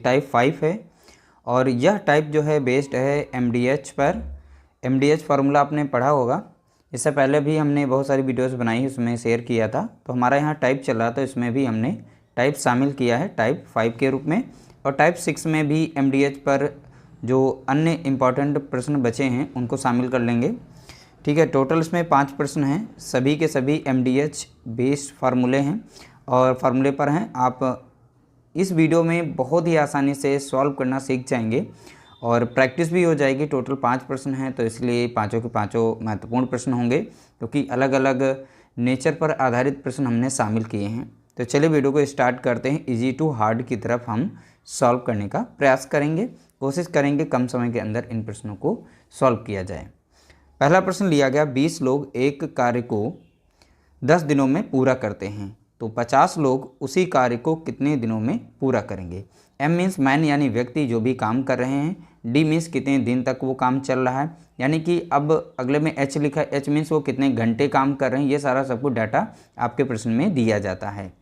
Type 5 है और यह टाइप जो है बेस्ड है MDH पर। MDH फार्मूला आपने पढ़ा होगा, इससे पहले भी हमने बहुत सारी वीडियोस बनाई, उसमें शेयर किया था। तो हमारा यहाँ टाइप चल रहा था, इसमें भी हमने टाइप शामिल किया है टाइप 5 के रूप में। और टाइप 6 में भी MDH पर जो अन्य इम्पॉर्टेंट प्रश्न बचे हैं उनको शामिल कर लेंगे। ठीक है, टोटल इसमें 5 प्रश्न हैं, सभी के सभी MDH बेस्ड फार्मूले हैं और फार्मूले पर हैं। आप इस वीडियो में बहुत ही आसानी से सॉल्व करना सीख जाएंगे और प्रैक्टिस भी हो जाएगी। टोटल 5 प्रश्न हैं, तो इसलिए पाँचों के पाँचों महत्वपूर्ण प्रश्न होंगे, क्योंकि अलग अलग नेचर पर आधारित प्रश्न हमने शामिल किए हैं। तो चलिए वीडियो को स्टार्ट करते हैं। इजी टू हार्ड की तरफ हम सॉल्व करने का प्रयास करेंगे, कोशिश करेंगे कम समय के अंदर इन प्रश्नों को सॉल्व किया जाए। पहला प्रश्न लिया गया, 20 लोग एक कार्य को 10 दिनों में पूरा करते हैं, तो 50 लोग उसी कार्य को कितने दिनों में पूरा करेंगे। M मीन्स मैन यानी व्यक्ति जो भी काम कर रहे हैं, D मीन्स कितने दिन तक वो काम चल रहा है, यानी कि अब अगले में H लिखा है, H मीन्स वो कितने घंटे काम कर रहे हैं। ये सारा सब कुछ डाटा आपके प्रश्न में दिया जाता है।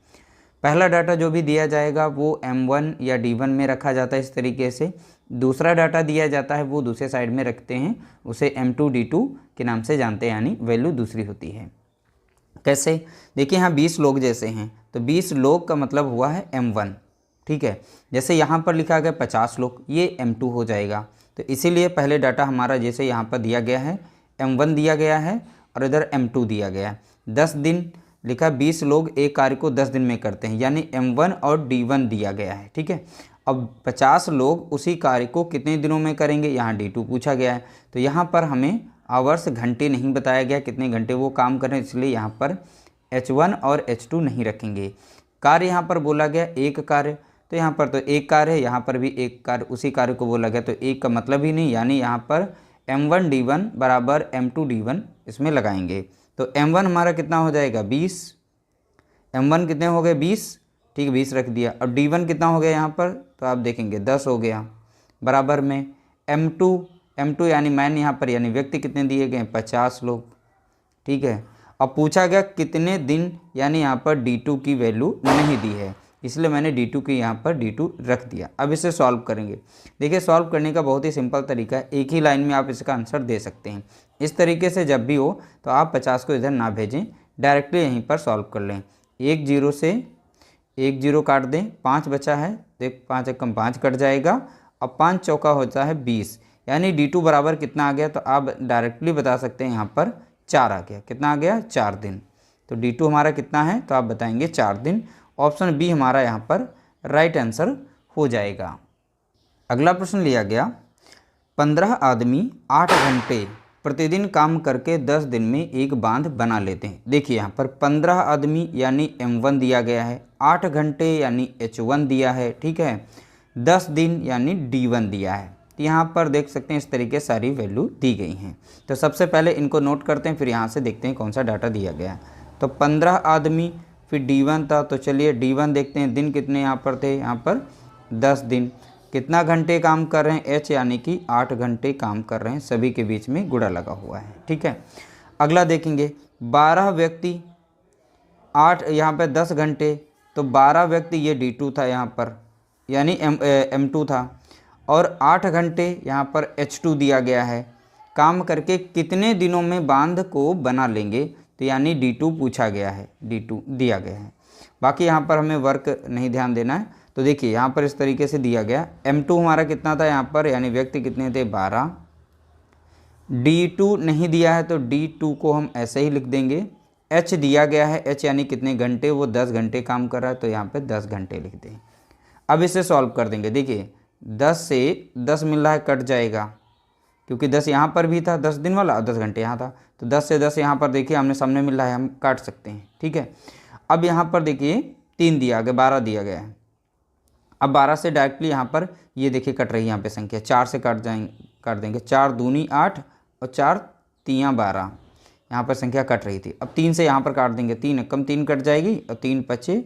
पहला डाटा जो भी दिया जाएगा वो M1 या D1 में रखा जाता है इस तरीके से। दूसरा डाटा दिया जाता है वो दूसरे साइड में रखते हैं, उसे M2 D2 के नाम से जानते हैं, यानी वैल्यू दूसरी होती है। कैसे, देखिए यहाँ 20 लोग जैसे हैं, तो 20 लोग का मतलब हुआ है M1। ठीक है, जैसे यहाँ पर लिखा गया 50 लोग, ये M2 हो जाएगा। तो इसीलिए पहले डाटा हमारा जैसे यहाँ पर दिया गया है M1 दिया गया है और इधर M2 दिया गया है। 10 दिन लिखा, 20 लोग एक कार्य को 10 दिन में करते हैं, यानी M1 और D1 दिया गया है। ठीक है, अब 50 लोग उसी कार्य को कितने दिनों में करेंगे, यहाँ D2 पूछा गया है। तो यहाँ पर हमें आवर्स घंटे नहीं बताया गया कितने घंटे वो काम कर रहे हैं, इसलिए यहाँ पर H1 और H2 नहीं रखेंगे। कार्य यहाँ पर बोला गया एक कार्य, तो यहाँ पर तो एक कार्य है, यहाँ पर भी एक कार्य, उसी कार्य को बोला गया, तो एक का मतलब ही नहीं, यानी यहाँ पर M1 D1 बराबर M2 D1 इसमें लगाएंगे। तो M1 हमारा कितना हो जाएगा 20, M1 कितने हो गए 20, ठीक है 20 रख दिया। और D1 कितना हो गया यहाँ पर, तो आप देखेंगे 10 हो गया, बराबर में M2 यानी मैन यहाँ पर यानी व्यक्ति कितने दिए गए 50 लोग। ठीक है, अब पूछा गया कितने दिन, यानी यहाँ पर D2 की वैल्यू नहीं दी है, इसलिए मैंने D2 की यहाँ पर D2 रख दिया। अब इसे सॉल्व करेंगे। देखिए सॉल्व करने का बहुत ही सिंपल तरीका है, एक ही लाइन में आप इसका आंसर दे सकते हैं। इस तरीके से जब भी हो तो आप 50 को इधर ना भेजें, डायरेक्टली यहीं पर सॉल्व कर लें। 1 0 से 1 0 काट दें, 5 बचा है, देख 5 एकम 5 कट जाएगा। अब 5 चौका होता है 20, यानी D2 बराबर कितना आ गया, तो आप डायरेक्टली बता सकते हैं यहाँ पर 4 आ गया। कितना आ गया 4 दिन। तो D2 हमारा कितना है, तो आप बताएंगे 4 दिन। ऑप्शन बी हमारा यहाँ पर राइट आंसर हो जाएगा। अगला प्रश्न लिया गया, 15 आदमी 8 घंटे प्रतिदिन काम करके 10 दिन में एक बांध बना लेते हैं। देखिए यहाँ पर 15 आदमी यानी M1 दिया गया है, 8 घंटे यानी H1 दिया है, ठीक है, 10 दिन यानी D1 दिया है। तो यहाँ पर देख सकते हैं इस तरीके सारी वैल्यू दी गई हैं। तो सबसे पहले इनको नोट करते हैं, फिर यहाँ से देखते हैं कौन सा डाटा दिया गया है। तो 15 आदमी, फिर D1 था, तो चलिए D1 देखते हैं, दिन कितने यहाँ पर थे, यहाँ पर 10 दिन। कितना घंटे काम कर रहे हैं, H यानी कि 8 घंटे काम कर रहे हैं, सभी के बीच में गुणा लगा हुआ है। ठीक है, अगला देखेंगे 12 व्यक्ति 8 यहाँ पर 10 घंटे, तो 12 व्यक्ति ये D2 था यहाँ पर, यानी M2 था, और 8 घंटे यहाँ पर H2 दिया गया है। काम करके कितने दिनों में बांध को बना लेंगे, तो यानी D2 पूछा गया है, D2 दिया गया है। बाकी यहाँ पर हमें वर्क नहीं ध्यान देना है। तो देखिए यहाँ पर इस तरीके से दिया गया, M2 हमारा कितना था यहाँ पर, यानी व्यक्ति कितने थे 12, D2 नहीं दिया है तो D2 को हम ऐसे ही लिख देंगे। H दिया गया है, H यानी कितने घंटे, वो 10 घंटे काम कर रहा है, तो यहाँ पे 10 घंटे लिख दें। अब इसे सॉल्व कर देंगे। देखिए 10 से 10 मिल रहा है, कट जाएगा, क्योंकि 10 यहाँ पर भी था 10 दिन वाला और 10 घंटे यहाँ था, तो 10 से 10 यहाँ पर देखिए हमने सामने मिल रहा है, हम काट सकते हैं। ठीक है, अब यहाँ पर देखिए 3 दिया गया, 12 दिया गया है। अब 12 से डायरेक्टली यहाँ पर ये देखिए कट रही है यहाँ पे संख्या, 4 से काट देंगे, 4 दूनी 8 और 4 तियाँ 12, यहाँ पर संख्या कट रही थी। अब 3 से यहाँ पर काट देंगे, 3 कम 3 कट जाएगी और 3 पचे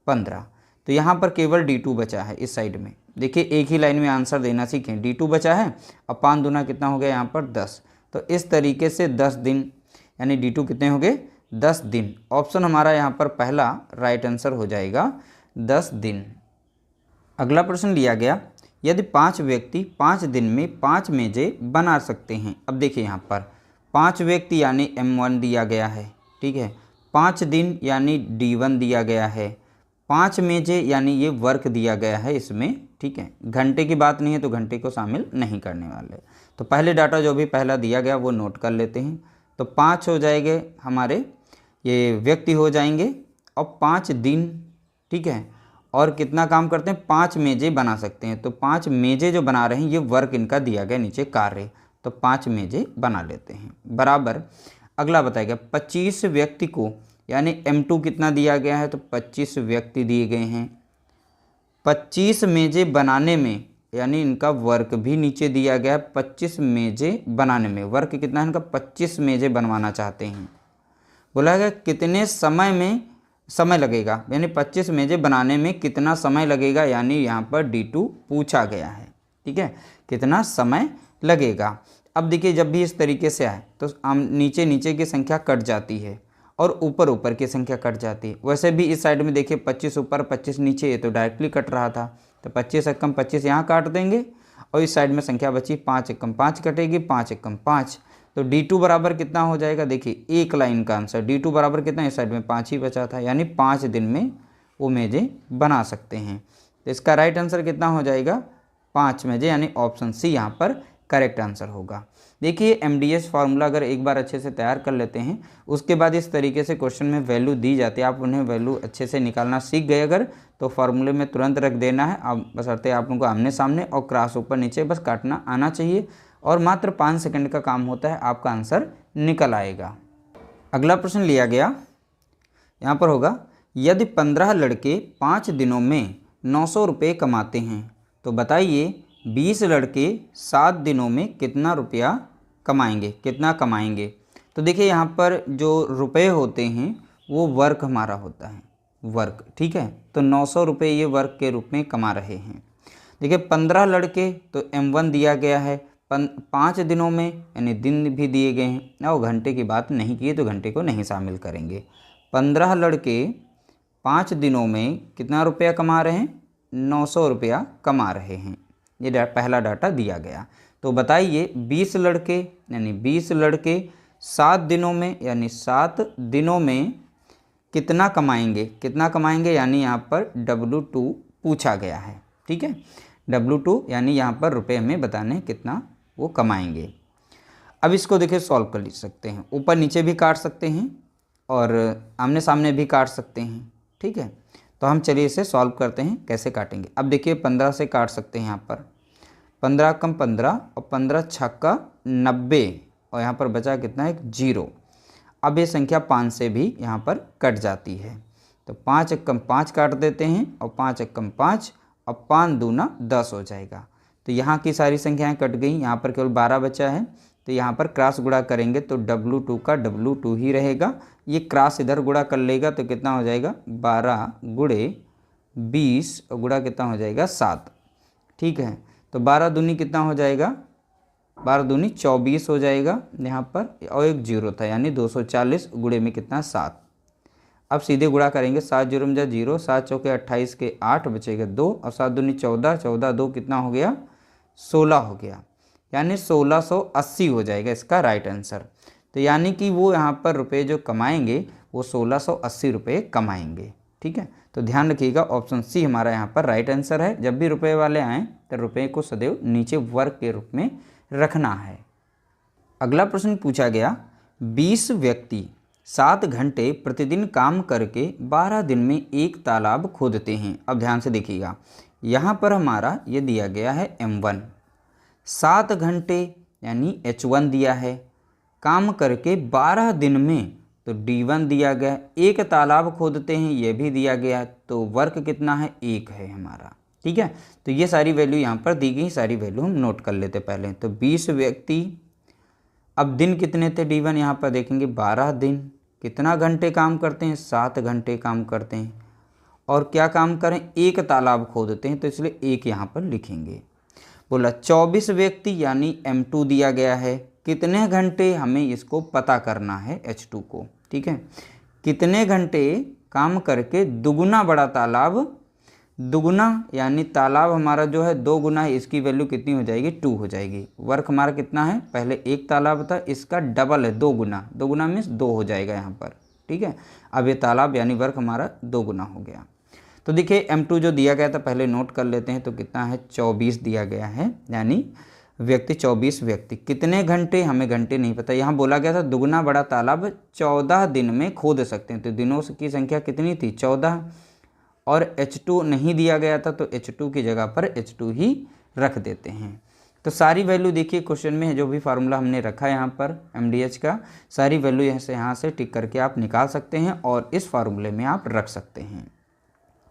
15, तो यहाँ पर केवल D2 बचा है इस साइड में। देखिए एक ही लाइन में आंसर देना सीखें, D2 बचा है। अब 5 दूना कितना हो गया यहाँ पर 10, तो इस तरीके से 10 दिन यानी D2 कितने हो गए 10 दिन। ऑप्शन हमारा यहाँ पर पहला राइट आंसर हो जाएगा 10 दिन। अगला प्रश्न लिया गया, यदि 5 व्यक्ति 5 दिन में 5 मेज़ें बना सकते हैं। अब देखिए यहाँ पर 5 व्यक्ति यानी M1 दिया गया है, ठीक है। 5 दिन यानी D1 दिया गया है। 5 मेज़ें यानी ये वर्क दिया गया है इसमें, ठीक है। घंटे की बात नहीं है तो घंटे को शामिल नहीं करने वाले। तो पहले डाटा जो भी पहला दिया गया वो नोट कर लेते हैं। तो 5 हो जाएंगे हमारे ये व्यक्ति हो जाएंगे, और 5 दिन, ठीक है। और कितना काम करते हैं, 5 मेज़ें बना सकते हैं। तो 5 मेज़ें जो बना रहे हैं ये वर्क इनका दिया गया नीचे कार्य, तो 5 मेज़ें बना लेते हैं। बराबर अगला बताएगा 25 व्यक्ति को, यानी M2 कितना दिया गया है, तो 25 व्यक्ति दिए गए हैं। 25 मेज़ें बनाने में, यानी इनका वर्क भी नीचे दिया गया है। 25 मेज़ें बनाने में वर्क कितना है इनका, 25 मेज़ें बनवाना चाहते हैं। बोला गया कितने समय में समय लगेगा, यानी 25 मेज़ें बनाने में कितना समय लगेगा, यानी यहाँ पर D2 पूछा गया है, ठीक है। कितना समय लगेगा। अब देखिए जब भी इस तरीके से आए तो हम नीचे नीचे की संख्या कट जाती है और ऊपर ऊपर की संख्या कट जाती है। वैसे भी इस साइड में देखिए 25 ऊपर 25 नीचे, ये तो डायरेक्टली कट रहा था। तो 25 एकम 25 यहाँ काट देंगे, और इस साइड में संख्या बची 5 एकम 5 कटेगी, 5 एकम 5। तो D2 बराबर कितना हो जाएगा, देखिए एक लाइन का आंसर। D2 बराबर कितना, इस साइड में 5 ही बचा था, यानी 5 दिन में वो मेज़ें बना सकते हैं। तो इसका राइट आंसर कितना हो जाएगा, 5 मेज़ें, यानी ऑप्शन सी यहाँ पर करेक्ट आंसर होगा। देखिए MDS फार्मूला अगर एक बार अच्छे से तैयार कर लेते हैं, उसके बाद इस तरीके से क्वेश्चन में वैल्यू दी जाती है, आप उन्हें वैल्यू अच्छे से निकालना सीख गए अगर, तो फार्मूले में तुरंत रख देना है। आप बशर्ते आप लोगों को आमने सामने और क्रॉस ऊपर नीचे बस काटना आना चाहिए, और मात्र 5 सेकंड का काम होता है, आपका आंसर निकल आएगा। अगला प्रश्न लिया गया, यहाँ पर होगा, यदि 15 लड़के 5 दिनों में 900 रुपये कमाते हैं, तो बताइए 20 लड़के 7 दिनों में कितना रुपया कमाएंगे, कितना कमाएंगे। तो देखिए यहाँ पर जो रुपए होते हैं वो वर्क हमारा होता है, वर्क, ठीक है। तो 900 रुपये ये वर्क के रूप में कमा रहे हैं। देखिए 15 लड़के, तो M1 दिया गया है। 5 दिनों में, यानी दिन भी दिए गए हैं, और घंटे की बात नहीं की तो घंटे को नहीं शामिल करेंगे। 15 लड़के 5 दिनों में कितना रुपया कमा रहे हैं, 900 रुपया कमा रहे हैं। ये पहला डाटा दिया गया। तो बताइए 20 लड़के, यानी 20 लड़के 7 दिनों में, यानी 7 दिनों में कितना कमाएंगे, कितना कमाएंगे, यानी यहाँ पर W2 पूछा गया है, ठीक है। W2 यानी यहाँ पर रुपए हमें बताने कितना वो कमाएंगे। अब इसको देखिए सॉल्व कर सकते हैं, ऊपर नीचे भी काट सकते हैं और आमने सामने भी काट सकते हैं, ठीक है। तो हम चलिए इसे सॉल्व करते हैं, कैसे काटेंगे। अब देखिए 15 से काट सकते हैं, यहाँ पर 15 कम 15 और 15 छक्का 90, और यहाँ पर बचा कितना है, 0। अब ये संख्या 5 से भी यहाँ पर कट जाती है, तो 5 एकम 5 काट देते हैं, और 5 एकम 5, और 5 दूना 10 हो जाएगा। तो यहाँ की सारी संख्याएं कट गई, यहाँ पर केवल 12 बचा है। तो यहाँ पर क्रॉस गुणा करेंगे तो W2 का W2 ही रहेगा। ये क्रॉस इधर गुणा कर लेगा तो कितना हो जाएगा, 12 गुणे 20 और गुणा कितना हो जाएगा, 7, ठीक है। तो 12 दूनी कितना हो जाएगा, 12 दूनी 24 हो जाएगा यहाँ पर, और एक 0 था, यानी 240 गुणे में कितना, 7। अब सीधे गुणा करेंगे, 7 0 में 0, 7 चौके 28 के 8 बचेगा 2, और 7 दूनी 14, 14 2 कितना हो गया, 16 हो गया, यानी 1680 हो जाएगा इसका राइट आंसर। तो यानी कि वो यहाँ पर रुपए जो कमाएंगे वो 1680 रुपये कमाएंगे, ठीक है। तो ध्यान रखिएगा ऑप्शन सी हमारा यहाँ पर राइट आंसर है। जब भी रुपए वाले आएँ तो रुपये को सदैव नीचे वर्ग के रूप में रखना है। अगला प्रश्न पूछा गया, 20 व्यक्ति 7 घंटे प्रतिदिन काम करके 12 दिन में एक तालाब खोदते हैं। अब ध्यान से देखिएगा, यहाँ पर हमारा ये दिया गया है M1, 7 घंटे यानी H1 दिया है, काम करके 12 दिन में तो D1 दिया गया, एक तालाब खोदते हैं ये भी दिया गया, तो वर्क कितना है, 1 है हमारा, ठीक है। तो ये सारी वैल्यू यहाँ पर दी गई, सारी वैल्यू हम नोट कर लेते पहले। तो 20 व्यक्ति, अब दिन कितने थे D1 यहाँ पर देखेंगे 12 दिन, कितना घंटे काम करते हैं, 7 घंटे काम करते हैं, और क्या काम करें, एक तालाब खोदते हैं, तो इसलिए एक यहाँ पर लिखेंगे। बोला 24 व्यक्ति यानी M2 दिया गया है, कितने घंटे हमें इसको पता करना है H2 को, ठीक है। कितने घंटे काम करके दुगुना बड़ा तालाब दुगुना यानी तालाब हमारा जो है 2 गुना है, इसकी वैल्यू कितनी हो जाएगी 2 हो जाएगी। वर्क हमारा कितना है, पहले एक तालाब था, इसका डबल है 2 गुना, 2 गुना मीन्स 2 हो जाएगा यहाँ पर, ठीक है। अब ये तालाब यानी वर्क हमारा 2 गुना हो गया। तो देखिए M2 जो दिया गया था पहले नोट कर लेते हैं, तो कितना है 24 दिया गया है, यानी व्यक्ति 24 व्यक्ति। कितने घंटे, हमें घंटे नहीं पता, यहाँ बोला गया था दुगना बड़ा तालाब 14 दिन में खोद सकते हैं, तो दिनों की संख्या कितनी थी 14, और H2 नहीं दिया गया था, तो H2 की जगह पर H2 ही रख देते हैं। तो सारी वैल्यू देखिए क्वेश्चन में जो भी फार्मूला हमने रखा है यहाँ पर MDH का, सारी वैल्यू यहाँ से टिक करके आप निकाल सकते हैं और इस फार्मूले में आप रख सकते हैं।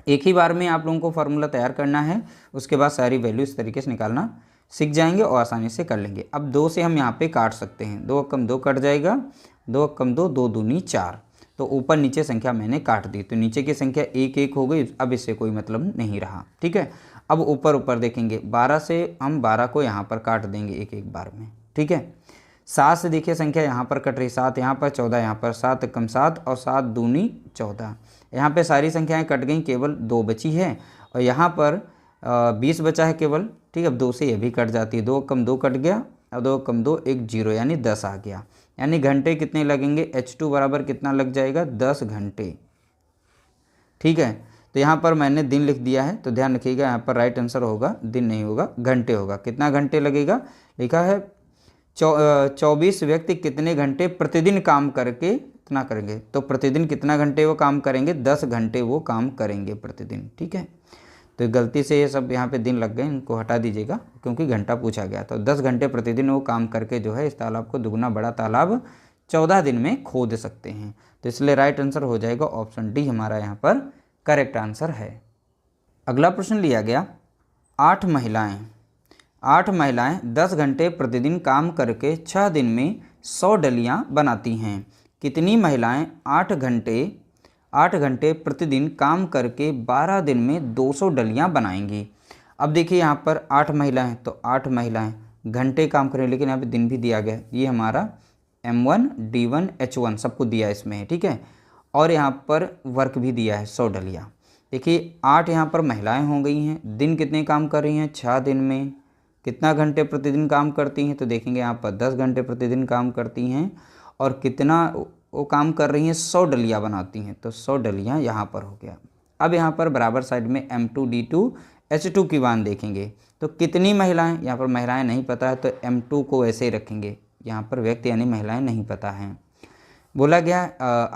एक ही बार में आप लोगों को फार्मूला तैयार करना है, उसके बाद सारी वैल्यू इस तरीके से निकालना सीख जाएंगे और आसानी से कर लेंगे। अब 2 से हम यहाँ पे काट सकते हैं, 2 कम 2 कट जाएगा, 2 कम 2, 2 दूनी 4, तो ऊपर नीचे संख्या मैंने काट दी, तो नीचे की संख्या 1 1 हो गई, अब इससे कोई मतलब नहीं रहा, ठीक है। अब ऊपर ऊपर देखेंगे, 12 से हम 12 को यहाँ पर काट देंगे एक एक बार में, ठीक है। 7 से देखिए संख्या यहाँ पर कट रही, 7 यहाँ पर, 14 यहाँ पर, 7 कम 7 और 7 दूनी 14, यहाँ पे सारी संख्याएं कट गई, केवल 2 बची है, और यहाँ पर 20 बचा है केवल, ठीक है। अब 2 से ये भी कट जाती है, 2 कम 2 कट गया, और 2 कम 2 1 0, यानी 10 आ गया, यानी घंटे कितने लगेंगे, H2 बराबर कितना लग जाएगा 10 घंटे, ठीक है। तो यहाँ पर मैंने दिन लिख दिया है, तो ध्यान रखिएगा यहाँ पर राइट आंसर होगा, दिन नहीं होगा, घंटे होगा। कितना घंटे लगेगा, लिखा है 24 व्यक्ति कितने घंटे प्रतिदिन काम करके कितना करेंगे, तो प्रतिदिन कितना घंटे वो काम करेंगे, 10 घंटे वो काम करेंगे प्रतिदिन, ठीक है। तो गलती से ये सब यहाँ पे दिन लग गए, इनको हटा दीजिएगा क्योंकि घंटा पूछा गया। तो 10 घंटे प्रतिदिन वो काम करके जो है इस तालाब को दुगना बड़ा तालाब 14 दिन में खोद सकते हैं, तो इसलिए राइट आंसर हो जाएगा ऑप्शन डी हमारा यहाँ पर करेक्ट आंसर है। अगला प्रश्न लिया गया, 8 महिलाएं 10 घंटे प्रतिदिन काम करके 6 दिन में 100 डलियाँ बनाती हैं। कितनी महिलाएं 8 घंटे प्रतिदिन काम करके 12 दिन में 200 डलियाँ बनाएंगी। अब देखिए यहाँ पर 8 महिलाएं, तो 8 महिलाएं घंटे काम करें, लेकिन यहाँ पे दिन भी दिया गया, ये हमारा M1 D1 H1 सबको दिया इसमें, ठीक है। और यहाँ पर वर्क भी दिया है 100 डलियाँ। देखिए 8 यहाँ पर महिलाएं हो गई हैं, दिन कितने काम कर रही हैं 6 दिन में, कितना घंटे प्रतिदिन काम करती हैं, तो देखेंगे यहाँ पर 10 घंटे प्रतिदिन काम करती हैं, और कितना वो काम कर रही हैं 100 डलियाँ बनाती हैं, तो 100 डलियाँ यहाँ पर हो गया। अब यहाँ पर बराबर साइड में M2 D2 H2 की मान देखेंगे, तो कितनी महिलाएं, यहाँ पर महिलाएं नहीं पता है तो M2 को ऐसे ही रखेंगे, यहाँ पर व्यक्ति यानी महिलाएं नहीं पता हैं। बोला गया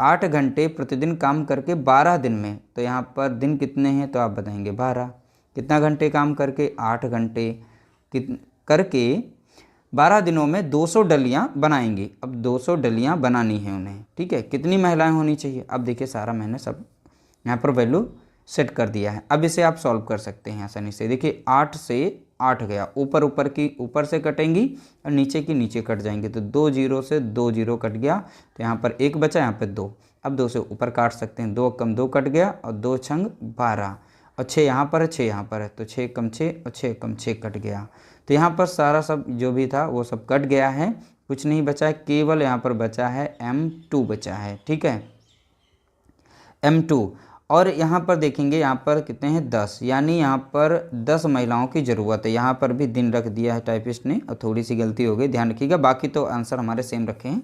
8 घंटे प्रतिदिन काम करके 12 दिन में, तो यहाँ पर दिन कितने हैं तो आप बताएंगे 12, कितना घंटे काम करके 8 घंटे करके 12 दिनों में 200 डलियाँ बनाएंगी। अब 200 डलियाँ बनानी है उन्हें, ठीक है। कितनी महिलाएं होनी चाहिए, अब देखिए सारा मैंने सब यहाँ पर वैल्यू सेट कर दिया है। अब इसे आप सॉल्व कर सकते हैं आसानी से। देखिए 8 से 8 गया, ऊपर की ऊपर से कटेंगी और नीचे की नीचे कट जाएंगे, तो 2 0 से 2 0 कट गया, तो यहाँ पर 1 बचा, यहाँ पर 2। अब 2 से ऊपर काट सकते हैं, 2 कम 2 कट गया, और 2 छंग 12, और 6 यहाँ पर है, 6 यहाँ पर है, तो 6 कम 6 और 6 कम 6 कट गया। तो यहाँ पर सारा सब जो भी था वो सब कट गया है, कुछ नहीं बचा है, केवल यहाँ पर बचा है M2 बचा है, ठीक है, M2। और यहाँ पर देखेंगे यहाँ पर कितने हैं 10, यानी यहाँ पर 10 महिलाओं की ज़रूरत है। यहाँ पर भी दिन रख दिया है टाइपिस्ट ने, और थोड़ी सी गलती हो गई, ध्यान रखिएगा, बाकी तो आंसर हमारे सेम रखे हैं।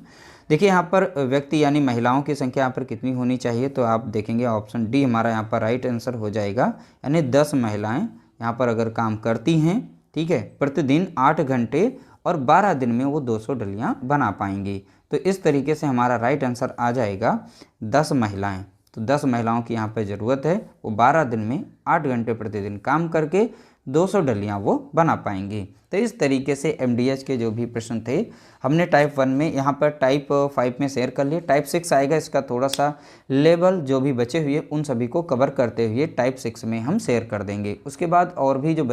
देखिए यहाँ पर व्यक्ति यानी महिलाओं की संख्या यहाँ पर कितनी होनी चाहिए, तो आप देखेंगे ऑप्शन डी हमारा यहाँ पर राइट आंसर हो जाएगा, यानी 10 महिलाएँ यहाँ पर अगर काम करती हैं, ठीक है, प्रतिदिन 8 घंटे और 12 दिन में वो 200 डलियाँ बना पाएंगी। तो इस तरीके से हमारा राइट आंसर आ जाएगा 10 महिलाएं। तो 10 महिलाओं की यहाँ पे ज़रूरत है, वो 12 दिन में 8 घंटे प्रतिदिन काम करके 200 डलियाँ वो बना पाएंगी। तो इस तरीके से MDH के जो भी प्रश्न थे हमने टाइप 1 में यहाँ पर टाइप 5 में शेयर कर लिए। टाइप 6 आएगा, इसका थोड़ा सा लेवल जो भी बचे हुए उन सभी को कवर करते हुए टाइप 6 में हम शेयर कर देंगे। उसके बाद और भी जो